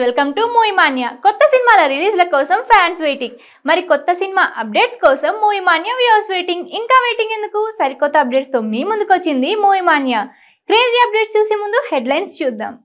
Welcome to movie Manya. కొత్త సినిమాల రిలీజ్ల కోసం ఫ్యాన్స్ వెయిటింగ్. మరి కొత్త సినిమా అప్డేట్స్ కోసం మూవీ మాన్యా వ్యూవర్స్ వెయిటింగ్. ఇంకా వెయిటింగ్ ఎందుకు? సరికొత్త అప్డేట్స్ తో మీ ముందుకు వచ్చింది మూవీ మాన్యా. క్రేజీ అప్డేట్స్ చూసే ముందు హెడ్లైన్స్ చూద్దాం.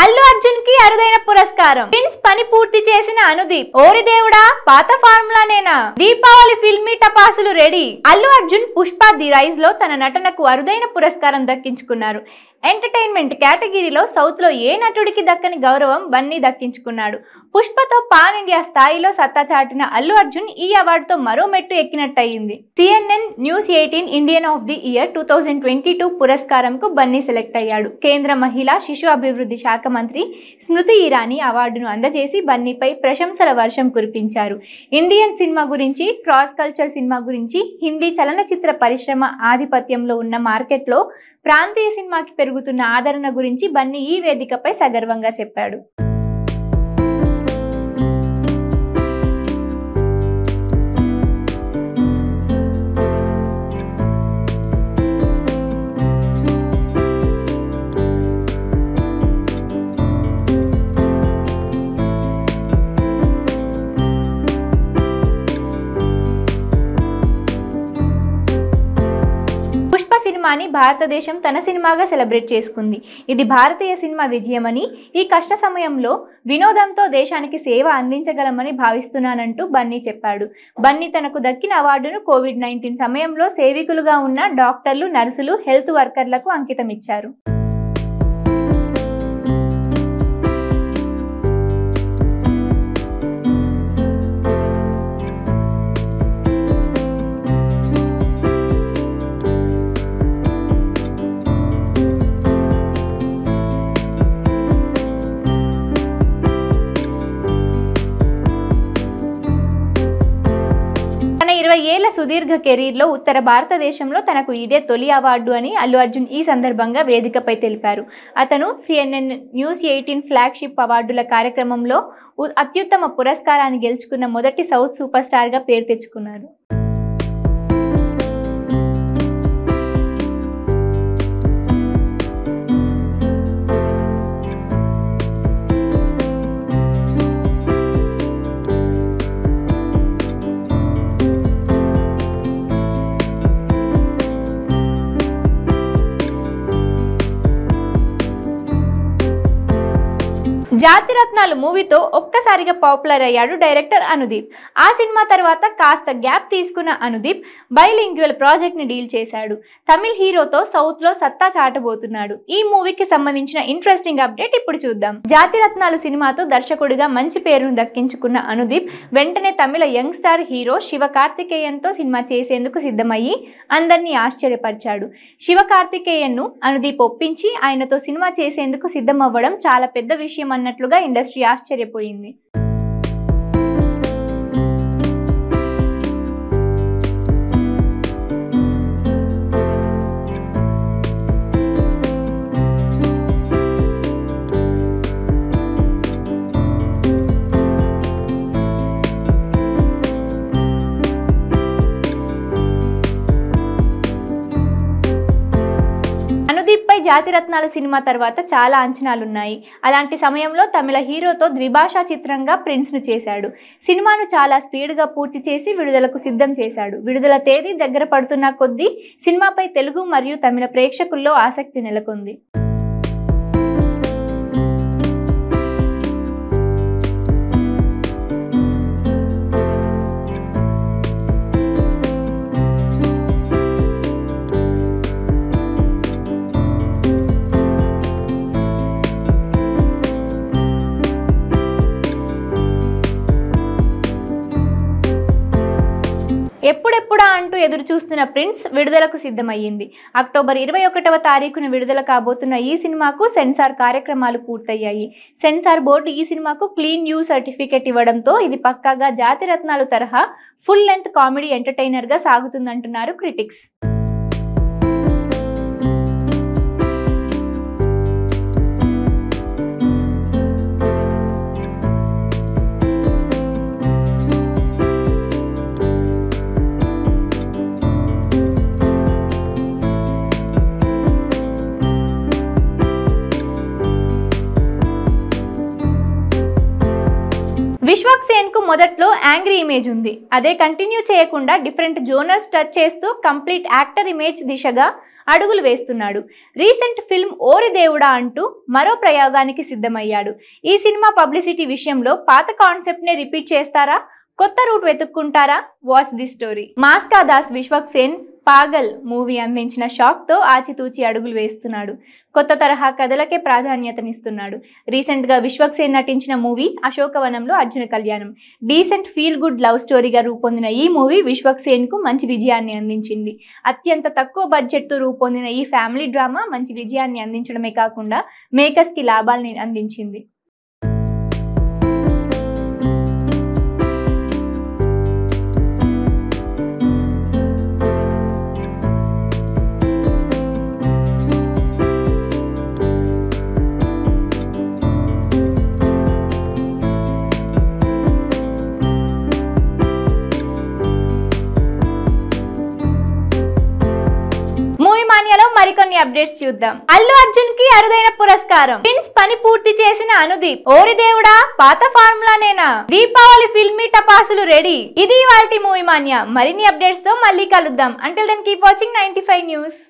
అల్లు అర్జున్ కి అరుదైన పురస్కారం. ప్రిన్స్ పని పూర్తి చేసిన అనుదీప్. ఓరి దేవుడా, పాత ఫార్ములానేనా? దీపావళి ఫిల్మీ టపాసులు ready. Allu Arjun Pushpa the rise లో తన నటనకు అరుదైన పురస్కారం దక్కించుకున్నారు. ఎంటర్టైన్మెంట్ కేటగిరీలో సౌత్ లో ఏ నటుడికి దక్కని గౌరవం బన్నీ దక్కించుకున్నాడు. పుష్పతో పాన్ ఇండియా స్థాయిలో సత్తా చాటిన అల్లు అర్జున్ ఈ అవార్డుతో మరో మెట్టు ఎక్కినట్టయింది. CNN News 18 Indian of the year 2022 పురస్కారంకు బన్నీ సెలెక్ట్ అయ్యాడు. కేంద్ర మహిళా శిశు అభివృద్ధి శాఖ మంత్రి స్మృతి ఇరానీ అవార్డును అందజేసి బన్నీపై ప్రశంసల వర్షం కురిపించారు. ఇండియన్ సినిమా గురించి, క్రాస్ కల్చర్ సినిమా గురించి, హిందీ చలనచిత్ర పరిశ్రమ ఆధిపత్యంలో ఉన్న మార్కెట్లో ప్రాంతీయ సినిమాకి పెరుగుతున్న ఆదరణ గురించి బన్నీ ఈ వేదికపై సగర్వంగా చెప్పాడు. సినిమాని భారతదేశం తన సినిమాగా సెలబ్రేట్ చేసుకుంది. ఇది భారతీయ సినిమా విజయమని, ఈ కష్ట సమయంలో వినోదంతో దేశానికి సేవ అందించగలమని భావిస్తున్నానంటూ బన్నీ చెప్పాడు. బన్నీ తనకు దక్కిన అవార్డును COVID-19 సమయంలో సేవికులుగా ఉన్న డాక్టర్లు, నర్సులు, హెల్త్ వర్కర్లకు అంకితమిచ్చారు. తన 20 ఏళ్ల సుదీర్ఘ కెరీర్లో ఉత్తర భారతదేశంలో తనకు ఇదే తొలి అవార్డు అని అల్లు అర్జున్ ఈ సందర్భంగా వేదికపై తెలిపారు. అతను CNN News 18 ఫ్లాగ్షిప్ అవార్డుల కార్యక్రమంలో అత్యుత్తమ పురస్కారాన్ని గెలుచుకున్న మొదటి సౌత్ సూపర్ స్టార్గా పేరు తెచ్చుకున్నారు. జాతిరత్నాలు మూవీతో ఒక్కసారిగా పాపులర్ అయ్యాడు డైరెక్టర్ అనుదీప్. ఆ సినిమా తర్వాత కాస్త గ్యాప్ తీసుకున్న అనుదీప్ బైలింగ్యువల్ ప్రాజెక్ట్ ని డీల్ చేశాడు. తమిళ్ హీరోతో సౌత్ లో సత్తా చాటబోతున్నాడు. ఈ మూవీకి సంబంధించిన ఇంట్రెస్టింగ్ అప్డేట్ ఇప్పుడు చూద్దాం. జాతిరత్నాలు సినిమాతో దర్శకుడిగా మంచి పేరును దక్కించుకున్న అనుదీప్ వెంటనే తమిళ యంగ్ స్టార్ హీరో శివకార్తికేయన్ తో సినిమా చేసేందుకు సిద్ధమయ్యి అందరినీ ఆశ్చర్యపరిచాడు. శివకార్తికేయన్ ను అనుదీప్ ఒప్పించి ఆయనతో సినిమా చేసేందుకు సిద్ధమవ్వడం చాలా పెద్ద విషయం అన్నట్లుగా ఇండస్ట్రీ ఆశ్చర్యపోయింది. అనుదీప్ పై జాతిరత్నాలు సినిమా తర్వాత చాలా అంచనాలున్నాయి. అలాంటి సమయంలో తమిళ హీరోతో ద్విభాషా చిత్రంగా ప్రిన్స్ ను చేశాడు. సినిమాను చాలా స్పీడ్గా పూర్తి చేసి విడుదలకు సిద్ధం చేశాడు. విడుదల తేదీ దగ్గర పడుతున్న కొద్దీ సినిమాపై తెలుగు మరియు తమిళ ప్రేక్షకుల్లో ఆసక్తి నెలకొంది. ఎప్పుడెప్పుడా అంటూ ఎదురు చూస్తున్న ప్రిన్స్ విడుదలకు సిద్ధమయ్యింది. అక్టోబర్ 21వ తారీఖున విడుదల కాబోతున్న ఈ సినిమాకు సెన్సార్ కార్యక్రమాలు పూర్తయ్యాయి. సెన్సార్ బోర్డు ఈ సినిమాకు క్లీన్ యూ సర్టిఫికెట్ ఇవ్వడంతో ఇది పక్కాగా జాతిరత్నాలు తరహా ఫుల్ లెంత్ కామెడీ ఎంటర్టైనర్గా సాగుతుందంటున్నారు క్రిటిక్స్. విశ్వక్ సేన్ కు మొదట్లో యాంగ్రీ ఇమేజ్ ఉంది. అదే కంటిన్యూ చేయకుండా డిఫరెంట్ జోనర్స్ టచ్ చేస్తూ కంప్లీట్ యాక్టర్ ఇమేజ్ దిశగా అడుగులు వేస్తున్నాడు. రీసెంట్ ఫిల్మ్ ఓరి దేవుడా అంటూ మరో ప్రయోగానికి సిద్ధమయ్యాడు. ఈ సినిమా పబ్లిసిటీ విషయంలో పాత కాన్సెప్ట్ నే రిపీట్ చేస్తారా, కొత్త రూట్ వెతుక్కుంటారా? Watch the story. Mass Ka Das Vishwak Sen Paagal movie అందించిన షాక్ తో ఆచితూచి అడుగులు వేస్తున్నాడు. కొత్త తరహా కథలకే ప్రాధాన్యతనిస్తున్నాడు. రీసెంట్ గా విశ్వక్ సేన్ నటించిన మూవీ అశోకవనంలో అర్జున కళ్యాణం. డీసెంట్ ఫీల్ గుడ్ లవ్ స్టోరీగా రూపొందిన ఈ మూవీ విశ్వక్ సేన్ కు మంచి విజయాన్ని అందించింది. అత్యంత తక్కువ బడ్జెట్ తో రూపొందిన ఈ ఫ్యామిలీ డ్రామా మంచి విజయాన్ని అందించడమే కాకుండా మేకర్స్ కి లాభాల్ని అందించింది. మరికొన్ని అప్డేట్స్ చూద్దాం. అల్లు అర్జున్ కి అరుదైన పురస్కారం. ప్రిన్స్ పని పూర్తి చేసిన అనుదీప్. ఓరి దేవుడా పాత ఫార్ములానేనా? దీపావళి ఫిల్మీ టపాసులు రెడీ. ఇది ఇవాల్టి మూవీ మాన్యా. మరిన్ని అప్డేట్స్ తో మళ్ళీ కలుద్దాం. Until then keep watching 95 news.